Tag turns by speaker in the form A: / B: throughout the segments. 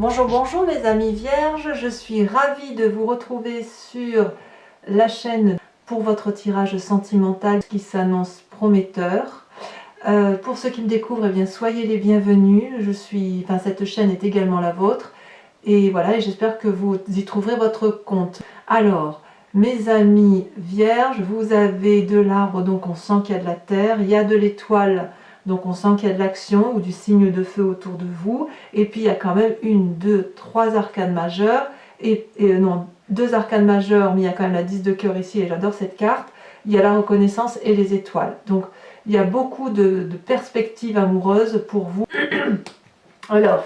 A: Bonjour, bonjour mes amis vierges, je suis ravie de vous retrouver sur la chaîne pour votre tirage sentimental qui s'annonce prometteur. Pour ceux qui me découvrent, eh bien, soyez les bienvenus. Cette chaîne est également la vôtre. Et voilà, et j'espère que vous y trouverez votre compte. Alors, mes amis vierges, vous avez de l'arbre, donc on sent qu'il y a de la terre. Il y a de l'étoile, donc on sent qu'il y a de l'action ou du signe de feu autour de vous. Et puis il y a quand même une, deux, trois arcanes majeures. Non, deux arcanes majeures, mais il y a quand même la 10 de cœur ici, et j'adore cette carte. Il y a la reconnaissance et les étoiles. Donc, il y a beaucoup de perspectives amoureuses pour vous. Alors,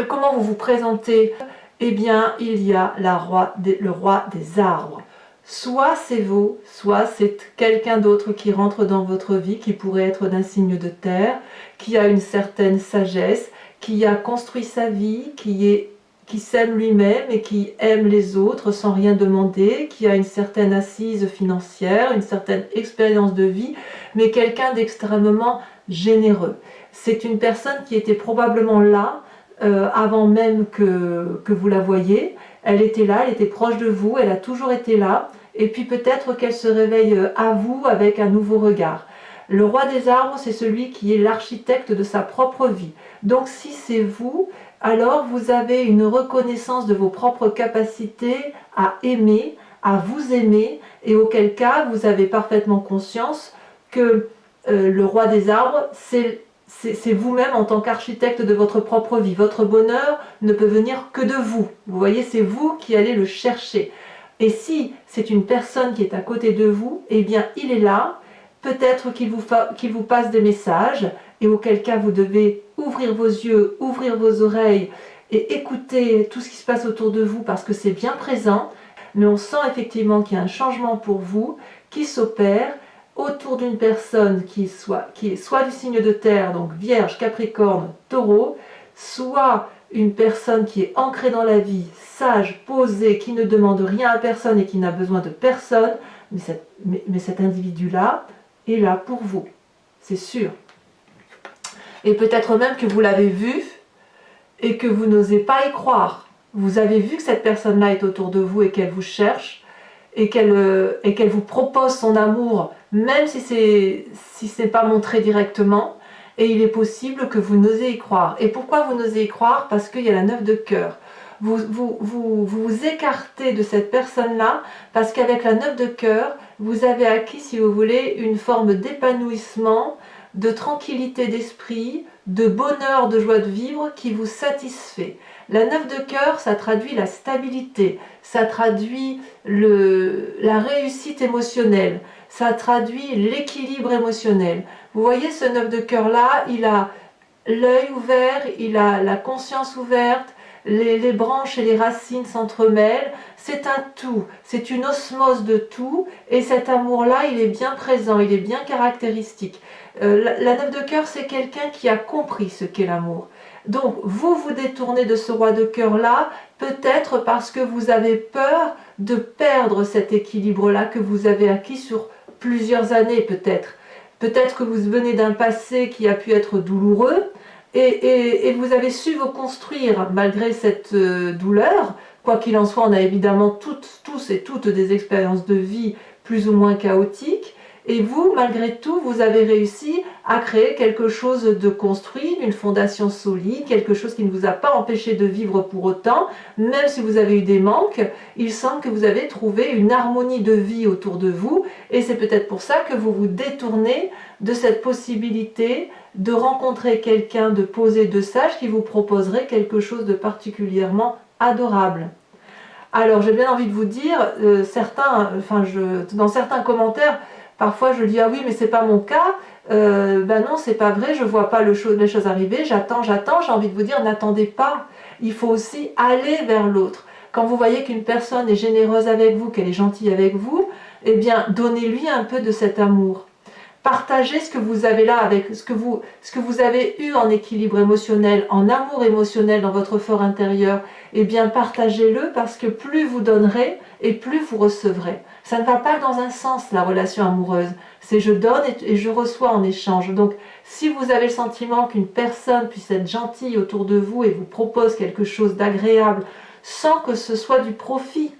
A: comment vous vous présentez? Eh bien, il y a le roi des arbres. Soit c'est vous, soit c'est quelqu'un d'autre qui rentre dans votre vie, qui pourrait être d'un signe de terre, qui a une certaine sagesse, qui a construit sa vie, qui s'aime lui-même et qui aime les autres sans rien demander, qui a une certaine assise financière, une certaine expérience de vie, mais quelqu'un d'extrêmement généreux. C'est une personne qui était probablement là avant même que vous la voyiez. Elle était là, elle était proche de vous, elle a toujours été là, et puis peut-être qu'elle se réveille à vous avec un nouveau regard. Le roi des arbres, c'est celui qui est l'architecte de sa propre vie. Donc si c'est vous, alors vous avez une reconnaissance de vos propres capacités à aimer, à vous aimer, et auquel cas vous avez parfaitement conscience que le roi des arbres, c'est vous-même en tant qu'architecte de votre propre vie. Votre bonheur ne peut venir que de vous. Vous voyez, c'est vous qui allez le chercher. Et si c'est une personne qui est à côté de vous, eh bien il est là. Peut-être qu'il vous passe des messages, et auquel cas vous devez ouvrir vos yeux, ouvrir vos oreilles et écouter tout ce qui se passe autour de vous parce que c'est bien présent. Mais on sent effectivement qu'il y a un changement pour vous qui s'opère autour d'une personne qui est soit du signe de terre, donc Vierge, Capricorne, Taureau, soit une personne qui est ancrée dans la vie, sage, posée, qui ne demande rien à personne et qui n'a besoin de personne, mais cet individu-là est là pour vous, c'est sûr. Et peut-être même que vous l'avez vu et que vous n'osez pas y croire. Vous avez vu que cette personne-là est autour de vous et qu'elle vous cherche et qu'elle vous propose son amour, même si ce n'est pas montré directement. Et il est possible que vous n'osez y croire. Et pourquoi vous n'osez y croire? Parce qu'il y a la 9 de cœur. Vous écartez de cette personne-là parce qu'avec la 9 de cœur, vous avez acquis, si vous voulez, une forme d'épanouissement, de tranquillité d'esprit, de bonheur, de joie de vivre qui vous satisfait. La 9 de cœur, ça traduit la stabilité, ça traduit la réussite émotionnelle, ça traduit l'équilibre émotionnel. Vous voyez ce 9 de cœur là, il a l'œil ouvert, il a la conscience ouverte, les branches et les racines s'entremêlent, c'est un tout, c'est une osmose de tout, et cet amour-là, il est bien présent, il est bien caractéristique. La 9 de cœur, c'est quelqu'un qui a compris ce qu'est l'amour. Donc, vous vous détournez de ce roi de cœur-là, peut-être parce que vous avez peur de perdre cet équilibre-là que vous avez acquis sur plusieurs années, peut-être. Peut-être que vous venez d'un passé qui a pu être douloureux, et vous avez su vous construire malgré cette douleur. Quoi qu'il en soit, on a évidemment tous et toutes des expériences de vie plus ou moins chaotiques. Et vous, malgré tout, vous avez réussi à créer quelque chose de construit, une fondation solide, quelque chose qui ne vous a pas empêché de vivre pour autant. Même si vous avez eu des manques, il semble que vous avez trouvé une harmonie de vie autour de vous. Et c'est peut-être pour ça que vous vous détournez de cette possibilité de rencontrer quelqu'un de posé, de sage, qui vous proposerait quelque chose de particulièrement adorable. Alors, j'ai bien envie de vous dire, dans certains commentaires, parfois je dis ah oui mais c'est pas mon cas, ben non c'est pas vrai, je vois pas les choses arriver, j'attends, j'ai envie de vous dire n'attendez pas, il faut aussi aller vers l'autre. Quand vous voyez qu'une personne est généreuse avec vous, qu'elle est gentille avec vous, eh bien donnez-lui un peu de cet amour. partagez ce que vous avez là, avec ce que vous avez eu en équilibre émotionnel, en amour émotionnel dans votre fort intérieur. Eh bien, partagez-le parce que plus vous donnerez et plus vous recevrez. Ça ne va pas dans un sens, la relation amoureuse. C'est je donne et je reçois en échange. Donc, si vous avez le sentiment qu'une personne puisse être gentille autour de vous et vous propose quelque chose d'agréable sans que ce soit du profit,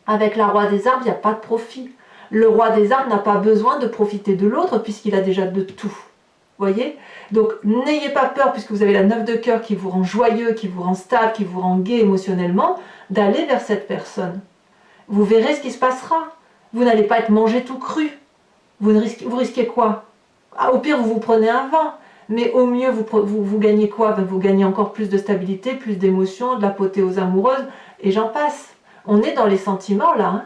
A: avec la roi des arbres, il n'y a pas de profit. Le roi des arbres n'a pas besoin de profiter de l'autre puisqu'il a déjà de tout. Voyez? Donc n'ayez pas peur, puisque vous avez la 9 de cœur qui vous rend joyeux, qui vous rend stable, qui vous rend gai émotionnellement, d'aller vers cette personne. Vous verrez ce qui se passera. Vous n'allez pas être mangé tout cru. Vous risquez quoi? Au pire, vous prenez un vin. Mais au mieux, vous gagnez quoi? Vous gagnez encore plus de stabilité, plus d'émotion, de l'apothéose amoureuse, et j'en passe. On est dans les sentiments là. Hein.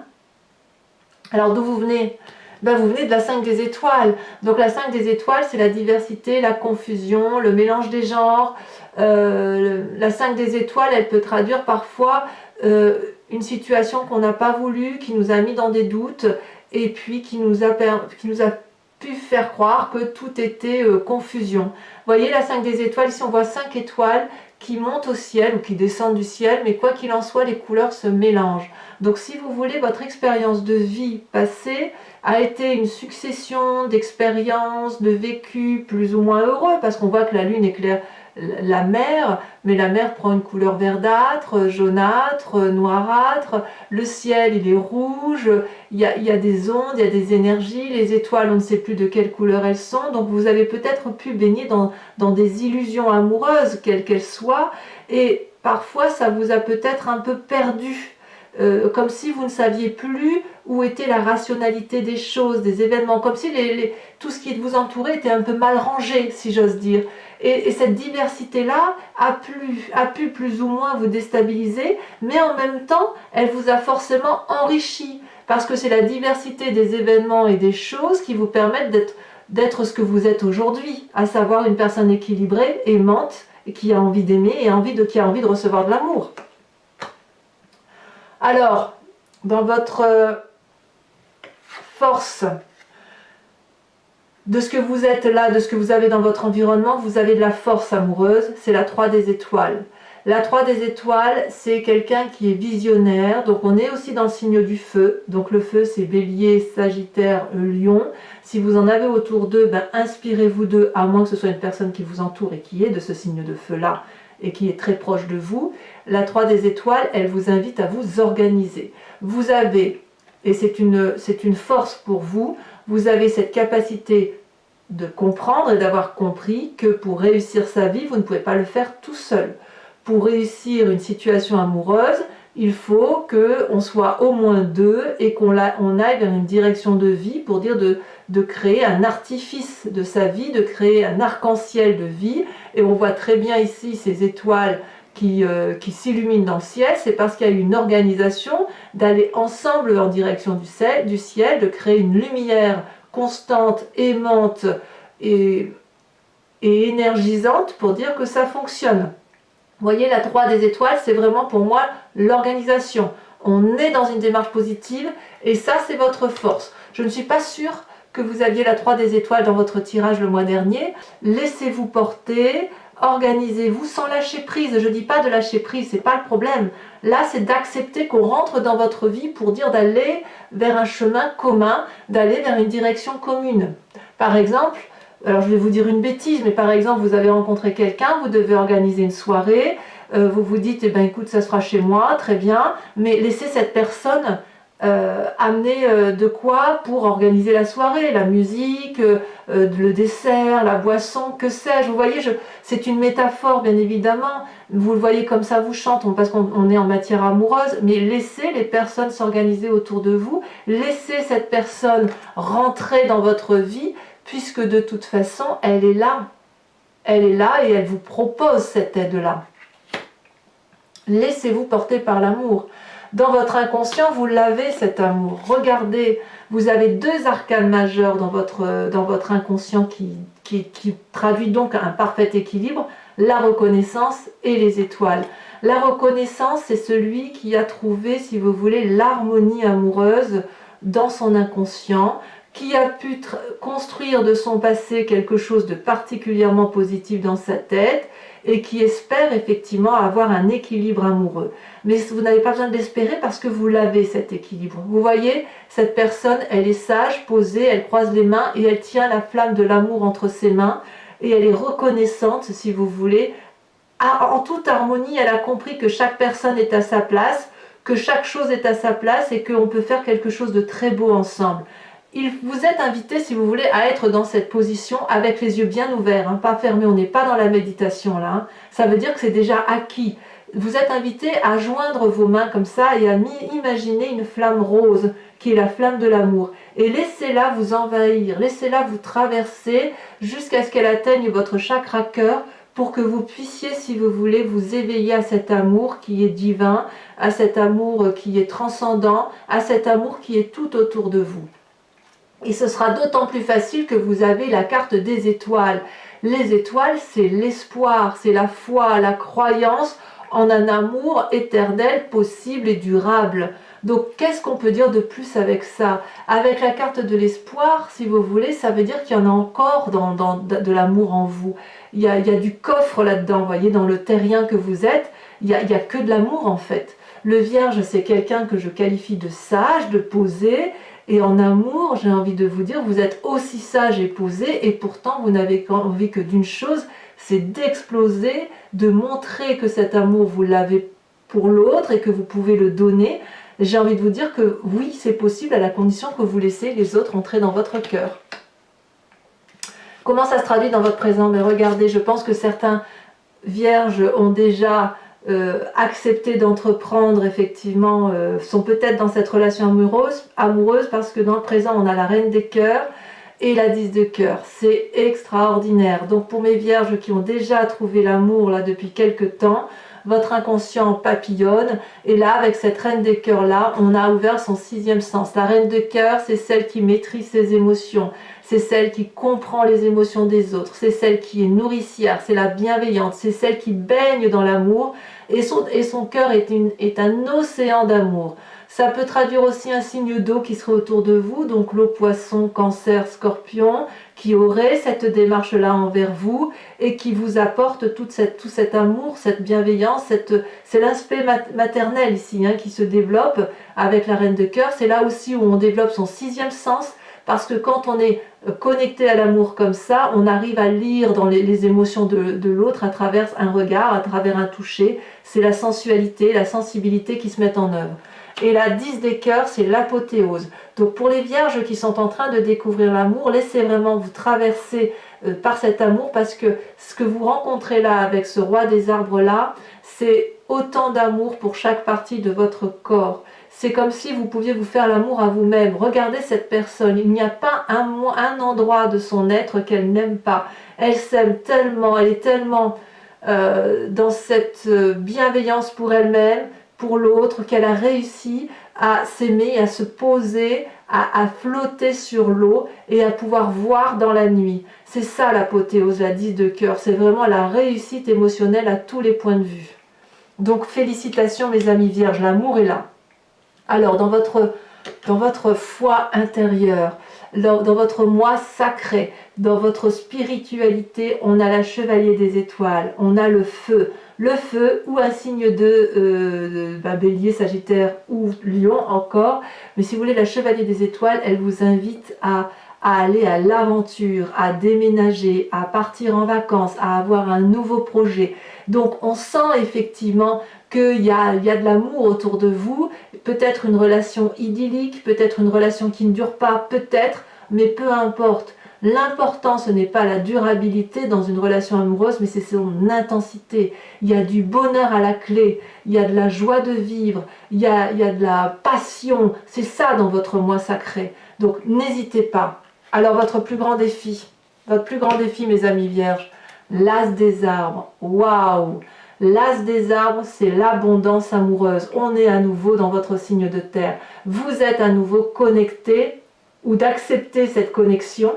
A: Alors d'où vous venez? Vous venez de la 5 des étoiles. Donc la 5 des étoiles, c'est la diversité, la confusion, le mélange des genres. La 5 des étoiles, elle peut traduire parfois une situation qu'on n'a pas voulu, qui nous a mis dans des doutes, et puis qui nous a pu faire croire que tout était confusion. Vous voyez la 5 des étoiles, ici on voit 5 étoiles qui montent au ciel ou qui descendent du ciel, mais quoi qu'il en soit, les couleurs se mélangent. Donc si vous voulez, votre expérience de vie passée a été une succession d'expériences, de vécus plus ou moins heureux, parce qu'on voit que la lune éclaire la mer, mais la mer prend une couleur verdâtre, jaunâtre, noirâtre, le ciel il est rouge, il y a des ondes, il y a des énergies, les étoiles on ne sait plus de quelle couleur elles sont, donc vous avez peut-être pu baigner dans des illusions amoureuses, quelles qu'elles soient, et parfois ça vous a peut-être un peu perdu. Comme si vous ne saviez plus où était la rationalité des choses, des événements, comme si tout ce qui vous entourait était un peu mal rangé, si j'ose dire. Et cette diversité-là a pu plus ou moins vous déstabiliser, mais en même temps, elle vous a forcément enrichi, parce que c'est la diversité des événements et des choses qui vous permettent d'être ce que vous êtes aujourd'hui, à savoir une personne équilibrée, aimante, et qui a envie d'aimer et qui a envie de recevoir de l'amour. Alors, dans votre force de ce que vous êtes là, de ce que vous avez dans votre environnement, vous avez de la force amoureuse, c'est la 3 des étoiles. La 3 des étoiles, c'est quelqu'un qui est visionnaire, donc on est aussi dans le signe du feu. Donc le feu, c'est Bélier, Sagittaire, Lion. Si vous en avez autour d'eux, inspirez-vous d'eux, à moins que ce soit une personne qui vous entoure et qui est de ce signe de feu-là, et qui est très proche de vous. La 3 des étoiles, elle vous invite à vous organiser. Vous avez, et c'est une force pour vous, vous avez cette capacité de comprendre et d'avoir compris que pour réussir sa vie, vous ne pouvez pas le faire tout seul. Pour réussir une situation amoureuse, il faut qu'on soit au moins deux et qu'on aille vers une direction de vie pour dire de créer un artifice de sa vie, de créer un arc-en-ciel de vie. Et on voit très bien ici ces étoiles qui s'illuminent dans le ciel, c'est parce qu'il y a eu une organisation d'aller ensemble en direction du ciel, de créer une lumière constante, aimante et énergisante pour dire que ça fonctionne. Vous voyez, la 3 des étoiles, c'est vraiment pour moi l'organisation. On est dans une démarche positive et ça, c'est votre force. Je ne suis pas sûre que vous aviez la 3 des étoiles dans votre tirage le mois dernier. Laissez-vous porter, organisez-vous sans lâcher prise. Je ne dis pas de lâcher prise, c'est pas le problème. Là, c'est d'accepter qu'on rentre dans votre vie pour dire d'aller vers un chemin commun, d'aller vers une direction commune. Par exemple, alors je vais vous dire une bêtise, mais par exemple, vous avez rencontré quelqu'un, vous devez organiser une soirée, vous vous dites, écoute, ça sera chez moi, très bien, mais laissez cette personne amener de quoi pour organiser la soirée, la musique, le dessert, la boisson, que sais-je. Vous voyez, c'est une métaphore, bien évidemment, vous le voyez comme ça vous chante, parce qu'on est en matière amoureuse, mais laissez les personnes s'organiser autour de vous, laissez cette personne rentrer dans votre vie, puisque de toute façon, elle est là et elle vous propose cette aide-là. Laissez-vous porter par l'amour. Dans votre inconscient, vous l'avez cet amour. Regardez, vous avez deux arcanes majeurs dans votre inconscient qui traduit donc un parfait équilibre, la reconnaissance et les étoiles. La reconnaissance, c'est celui qui a trouvé, si vous voulez, l'harmonie amoureuse dans son inconscient, qui a pu construire de son passé quelque chose de particulièrement positif dans sa tête et qui espère effectivement avoir un équilibre amoureux. Mais vous n'avez pas besoin de l'espérer parce que vous l'avez, cet équilibre. Vous voyez, cette personne, elle est sage, posée, elle croise les mains et elle tient la flamme de l'amour entre ses mains et elle est reconnaissante, si vous voulez. En toute harmonie, elle a compris que chaque personne est à sa place, que chaque chose est à sa place et qu'on peut faire quelque chose de très beau ensemble. Vous êtes invité, si vous voulez, à être dans cette position avec les yeux bien ouverts, hein, pas fermés. On n'est pas dans la méditation là. Hein. Ça veut dire que c'est déjà acquis. Vous êtes invité à joindre vos mains comme ça et à imaginer une flamme rose qui est la flamme de l'amour. Et laissez-la vous envahir, laissez-la vous traverser jusqu'à ce qu'elle atteigne votre chakra cœur pour que vous puissiez, si vous voulez, vous éveiller à cet amour qui est divin, à cet amour qui est transcendant, à cet amour qui est tout autour de vous. Et ce sera d'autant plus facile que vous avez la carte des étoiles. Les étoiles, c'est l'espoir, c'est la foi, la croyance en un amour éternel, possible et durable. Donc, qu'est-ce qu'on peut dire de plus avec ça? Avec la carte de l'espoir, si vous voulez, ça veut dire qu'il y en a encore de l'amour en vous. Il y a du coffre là-dedans, vous voyez, dans le terrien que vous êtes, il y a que de l'amour en fait. Le Vierge, c'est quelqu'un que je qualifie de sage, de posé, et en amour, j'ai envie de vous dire, vous êtes aussi sage et posé, et pourtant vous n'avez envie que d'une chose, c'est d'exploser, de montrer que cet amour, vous l'avez pour l'autre et que vous pouvez le donner. J'ai envie de vous dire que oui, c'est possible à la condition que vous laissez les autres entrer dans votre cœur. Comment ça se traduit dans votre présent? Mais regardez, je pense que certains vierges ont déjà accepté d'entreprendre, effectivement, sont peut-être dans cette relation amoureuse parce que dans le présent, on a la reine des cœurs et la 10 de cœur. C'est extraordinaire. Donc pour mes vierges qui ont déjà trouvé l'amour là depuis quelques temps, votre inconscient papillonne, et là avec cette reine des cœurs là, on a ouvert son 6e sens. La reine de cœur, c'est celle qui maîtrise ses émotions, c'est celle qui comprend les émotions des autres, c'est celle qui est nourricière, c'est la bienveillante, c'est celle qui baigne dans l'amour, et son cœur est un océan d'amour. Ça peut traduire aussi un signe d'eau qui serait autour de vous, donc l'eau, poisson, cancer, scorpion, qui aurait cette démarche-là envers vous et qui vous apporte tout cet amour, cette bienveillance, c'est l'aspect maternel ici hein, qui se développe avec la reine de cœur. C'est là aussi où on développe son 6e sens, parce que quand on est connecté à l'amour comme ça, on arrive à lire dans les émotions de l'autre à travers un regard, à travers un toucher. C'est la sensualité, la sensibilité qui se mettent en œuvre. Et la 10 des cœurs, c'est l'apothéose. Donc pour les vierges qui sont en train de découvrir l'amour, laissez vraiment vous traverser par cet amour, parce que ce que vous rencontrez là avec ce roi des arbres là, c'est autant d'amour pour chaque partie de votre corps. C'est comme si vous pouviez vous faire l'amour à vous-même. Regardez cette personne, il n'y a pas un endroit de son être qu'elle n'aime pas. Elle s'aime tellement, elle est tellement dans cette bienveillance pour elle-même, pour l'autre, qu'elle a réussi à s'aimer, à se poser, à flotter sur l'eau et à pouvoir voir dans la nuit. C'est ça l'apothéose, la 10 de cœur. C'est vraiment la réussite émotionnelle à tous les points de vue. Donc félicitations mes amis vierges, l'amour est là. Alors dans votre foi intérieure, dans votre moi sacré, dans votre spiritualité, on a la chevalier des étoiles, on a le feu ou un signe de bélier, sagittaire ou lion encore, mais si vous voulez la chevalier des étoiles, elle vous invite à aller à l'aventure, à déménager, à partir en vacances, à avoir un nouveau projet. Donc on sent effectivement qu'il y a de l'amour autour de vous, peut-être une relation idyllique, peut-être une relation qui ne dure pas, peut-être, mais peu importe. L'important, ce n'est pas la durabilité dans une relation amoureuse, mais c'est son intensité. Il y a du bonheur à la clé, il y a de la joie de vivre, il y a de la passion. C'est ça dans votre moi sacré. Donc n'hésitez pas. Alors votre plus grand défi, mes amis vierges, l'as des arbres. Waouh! L'as des arbres, c'est l'abondance amoureuse. On est à nouveau dans votre signe de terre. Vous êtes à nouveau connecté, ou d'accepter cette connexion.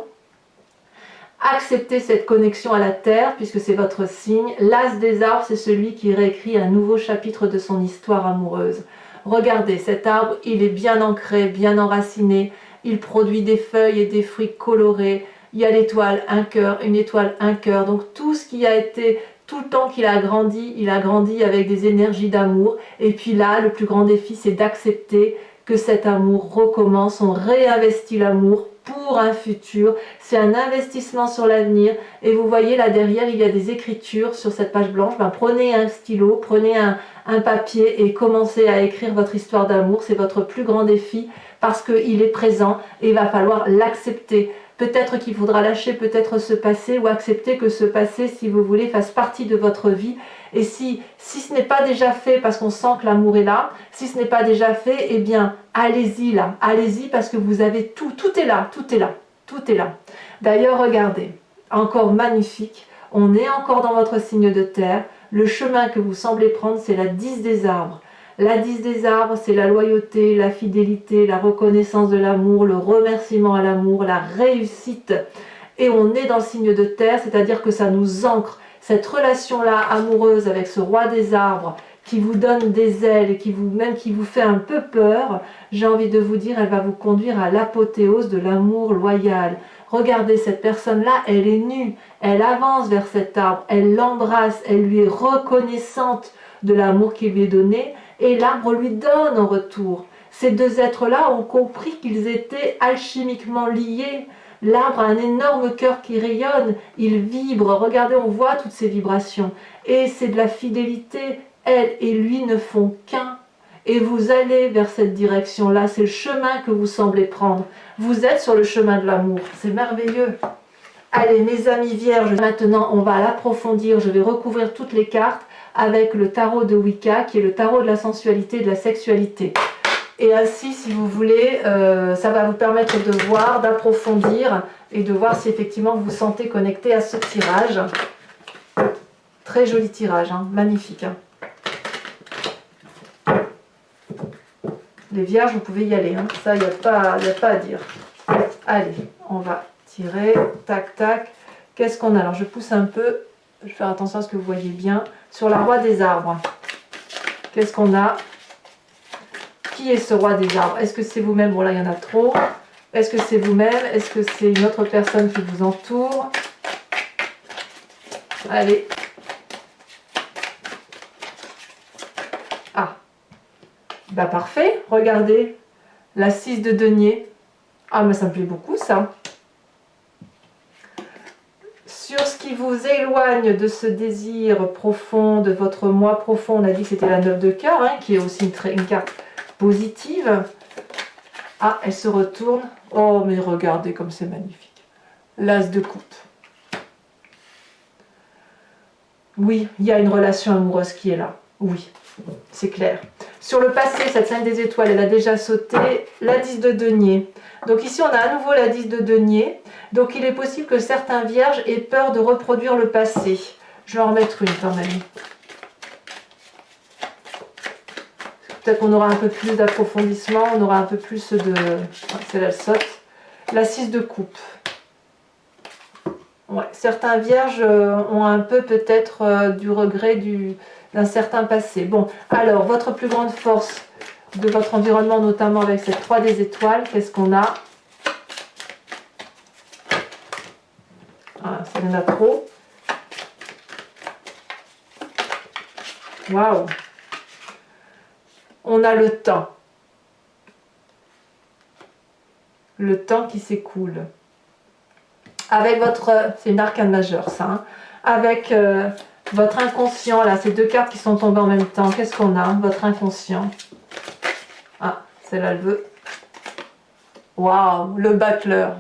A: Acceptez cette connexion à la terre, puisque c'est votre signe. L'as des arbres, c'est celui qui réécrit un nouveau chapitre de son histoire amoureuse. Regardez, cet arbre, il est bien ancré, bien enraciné, il produit des feuilles et des fruits colorés. Il y a l'étoile, un cœur, une étoile, un cœur. Donc tout ce qui a été, tout le temps qu'il a grandi, il a grandi avec des énergies d'amour. Et puis là, le plus grand défi, c'est d'accepter que cet amour recommence. On réinvestit l'amour pour un futur. C'est un investissement sur l'avenir. Et vous voyez là derrière, il y a des écritures sur cette page blanche. Ben, prenez un stylo, prenez un papier et commencez à écrire votre histoire d'amour. C'est votre plus grand défi parce qu'il est présent et il va falloir l'accepter. Peut-être qu'il faudra lâcher peut-être ce passé ou accepter que ce passé, si vous voulez, fasse partie de votre vie. Et si ce n'est pas déjà fait parce qu'on sent que l'amour est là, si ce n'est pas déjà fait, eh bien, allez-y là. Allez-y parce que vous avez tout. Tout est là, tout est là, tout est là. D'ailleurs, regardez, encore magnifique. On est encore dans votre signe de terre. Le chemin que vous semblez prendre, c'est la 10 des arbres. La 10 des arbres, c'est la loyauté, la fidélité, la reconnaissance de l'amour, le remerciement à l'amour, la réussite. Et on est dans le signe de terre, c'est-à-dire que ça nous ancre. Cette relation-là amoureuse avec ce roi des arbres qui vous donne des ailes et qui vous fait un peu peur, j'ai envie de vous dire, elle va vous conduire à l'apothéose de l'amour loyal. Regardez, cette personne-là, elle est nue, elle avance vers cet arbre, elle l'embrasse, elle lui est reconnaissante de l'amour qui lui est donné, et l'arbre lui donne en retour. Ces deux êtres-là ont compris qu'ils étaient alchimiquement liés. L'arbre a un énorme cœur qui rayonne, il vibre, regardez, on voit toutes ces vibrations. Et c'est de la fidélité, elle et lui ne font qu'un. Et vous allez vers cette direction-là, c'est le chemin que vous semblez prendre. Vous êtes sur le chemin de l'amour, c'est merveilleux. Allez, mes amis vierges, maintenant on va l'approfondir, je vais recouvrir toutes les cartes avec le tarot de Wicca, qui est le tarot de la sensualité et de la sexualité. Et ainsi, si vous voulez, ça va vous permettre de voir, d'approfondir et de voir si effectivement vous vous sentez connecté à ce tirage. Très joli tirage, hein, magnifique. Hein. Les vierges, vous pouvez y aller, hein. Ça, il n'y a pas à dire. Allez, on va tirer, tac, tac. Qu'est-ce qu'on a? Alors, je pousse un peu, je vais faire attention à ce que vous voyez bien. Sur la roi des arbres, qu'est-ce qu'on a? Qui est ce roi des arbres? Est-ce que c'est vous-même? Bon, là, il y en a trop. Est-ce que c'est vous-même? Est-ce que c'est une autre personne qui vous entoure? Allez. Ah. Bah, parfait. Regardez. La 6 de denier. Ah, mais ça me plaît beaucoup, ça. Sur ce qui vous éloigne de ce désir profond, de votre moi profond, on a dit que c'était la 9 de cœur, hein, qui est aussi une carte positive. Ah, elle se retourne. Oh, mais regardez comme c'est magnifique. L'as de coupe. Oui, il y a une relation amoureuse qui est là. Oui, c'est clair. Sur le passé, cette 5 des étoiles, elle a déjà sauté. La 10 de denier. Donc ici, on a à nouveau la 10 de denier. Donc il est possible que certains vierges aient peur de reproduire le passé. Je vais en remettre une quand même. Peut-être qu'on aura un peu plus d'approfondissement, on aura un peu plus de... Celle-là, elle saute. La 6 de coupe. Ouais, certains vierges ont un peu peut-être du regret d'un certain passé. Bon, alors, votre plus grande force de votre environnement, notamment avec cette 3 des étoiles, qu'est-ce qu'on a? Ah, ça en a trop. Waouh! On a le temps. Le temps qui s'écoule. Avec votre... C'est une arcane majeure, ça. Hein, avec votre inconscient, là, ces deux cartes qui sont tombées en même temps. Qu'est-ce qu'on a? Votre inconscient. Ah, celle-là, elle veut. Waouh, le battleur.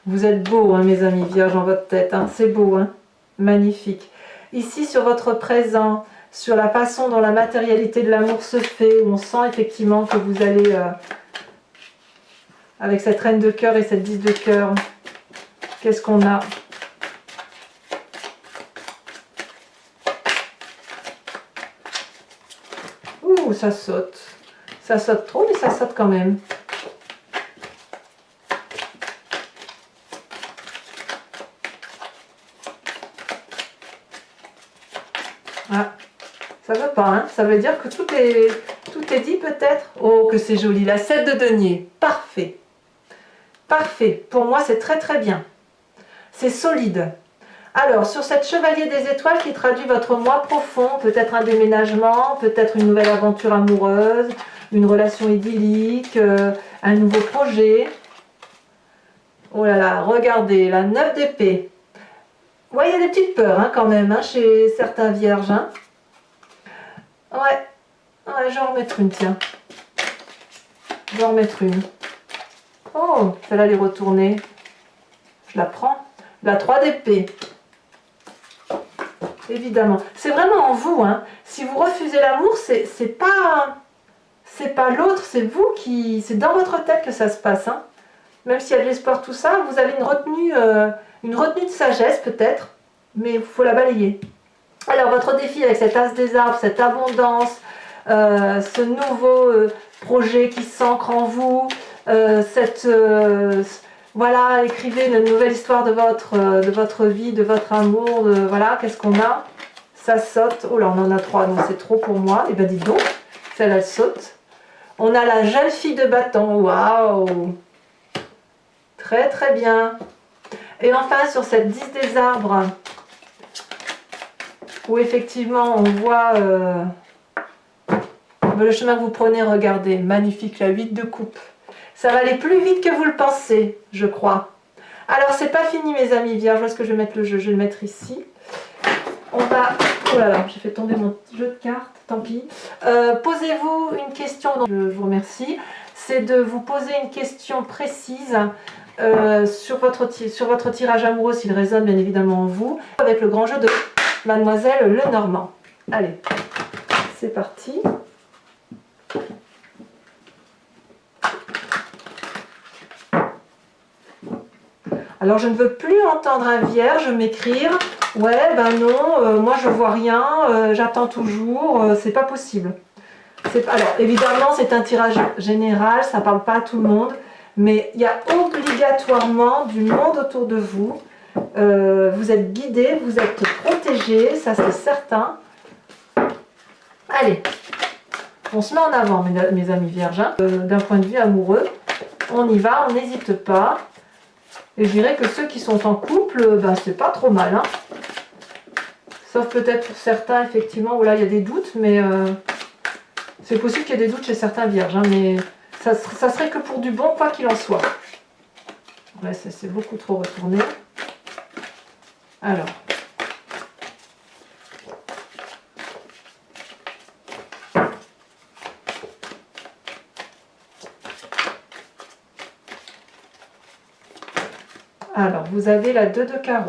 A: Vous êtes beau, hein, mes amis vierges, dans votre tête. Hein. C'est beau, hein. Magnifique. Ici, sur votre présent, sur la façon dont la matérialité de l'amour se fait, où on sent effectivement que vous allez, avec cette reine de cœur et cette 10 de cœur, qu'est-ce qu'on a? Ouh, ça saute. Ça saute trop, mais ça saute quand même. Ah, ça veut pas, hein? Ça veut dire que tout est dit peut-être. Oh, que c'est joli. La 7 de denier. Parfait. Parfait. Pour moi, c'est très très bien. C'est solide. Alors, sur cette chevalier des étoiles qui traduit votre moi profond, peut-être un déménagement, peut-être une nouvelle aventure amoureuse, une relation idyllique, un nouveau projet. Oh là là, regardez, la 9 d'épée. Ouais, il y a des petites peurs hein, quand même hein, chez certains vierges. Hein. Ouais, je vais en remettre une, tiens. Je vais en remettre une. Oh, celle-là, elle est retournée. Je la prends. La 3 d'épée. Évidemment. C'est vraiment en vous. Hein. Si vous refusez l'amour, c'est pas l'autre, c'est vous qui... C'est dans votre tête que ça se passe. Hein. Même s'il y a de l'espoir, tout ça, vous avez une retenue de sagesse peut-être, mais il faut la balayer. Alors, votre défi avec cet as des arbres, cette abondance, ce nouveau projet qui s'ancre en vous, voilà, écrivez une nouvelle histoire de votre vie, de votre amour, voilà, qu'est-ce qu'on a? Ça saute, oh là, on en a 3, donc c'est trop pour moi, et bien dites donc, celle-là elle saute. On a la jeune fille de bâton, waouh! Très très bien. Et enfin, sur cette 10 des arbres, où effectivement on voit le chemin que vous prenez, regardez, magnifique, la 8 de coupe. Ça va aller plus vite que vous le pensez, je crois. Alors, c'est pas fini, mes amis vierges. Où est-ce que je vais mettre le jeu? Je vais le mettre ici. On va... Oh là là, j'ai fait tomber mon jeu de cartes, tant pis. Posez-vous une question, donc je vous remercie. C'est de vous poser une question précise sur votre tirage amoureux, s'il résonne bien évidemment en vous, avec le grand jeu de Mademoiselle Lenormand. Allez, c'est parti. Alors je ne veux plus entendre un vierge m'écrire « Ouais, ben non, moi je vois rien, j'attends toujours, c'est pas possible. » Alors évidemment c'est un tirage général, ça ne parle pas à tout le monde, mais il y a obligatoirement du monde autour de vous. Vous êtes guidés, vous êtes protégés, ça c'est certain. Allez, on se met en avant mes amis vierges, hein, d'un point de vue amoureux. On y va, on n'hésite pas. Et je dirais que ceux qui sont en couple, ben, c'est pas trop mal. Hein. Sauf peut-être pour certains, effectivement, où là il y a des doutes, mais c'est possible qu'il y ait des doutes chez certains vierges. Hein, mais ça serait que pour du bon, quoi qu'il en soit. Ouais, c'est beaucoup trop retourné. Alors. Alors, vous avez la 2 de carreau.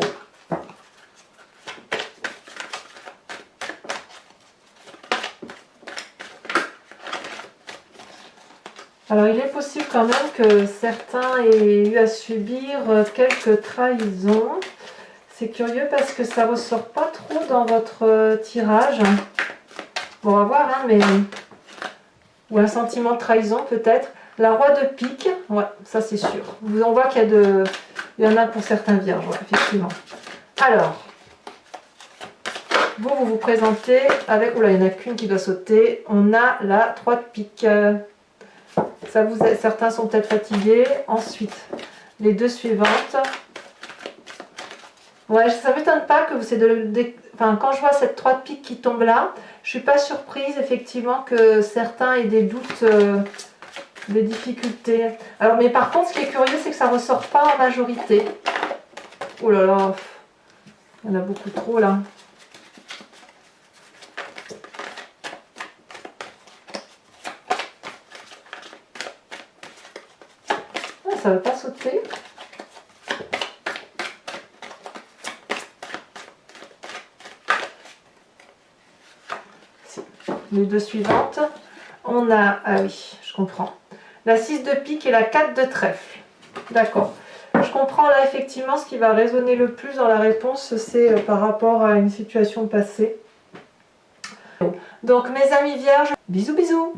A: Alors, il est possible quand même que certains aient eu à subir quelques trahisons. C'est curieux parce que ça ne ressort pas trop dans votre tirage. Bon, on va voir, hein, mais... Ou un sentiment de trahison peut-être. La roi de pique, ouais, ça c'est sûr. On voit qu'il y a il y en a pour certains vierges, ouais, effectivement. Alors, vous vous présentez avec... Oula, il n'y en a qu'une qui doit sauter. On a la 3 de pique. Certains sont peut-être fatigués. Ensuite, les 2 suivantes. Ouais, ça ne m'étonne pas que enfin, quand je vois cette 3 de pique qui tombe là, je ne suis pas surprise effectivement que certains aient des doutes... des difficultés. Alors, mais par contre, ce qui est curieux, c'est que ça ne ressort pas en majorité. Oh là là, il y en a beaucoup trop là. Ah, ça ne va pas sauter. Si. Les 2 suivantes. On a... Ah oui, je comprends. La 6 de pique et la 4 de trèfle. D'accord. Je comprends là effectivement ce qui va résonner le plus dans la réponse, c'est par rapport à une situation passée. Donc mes amis vierges, bisous bisous.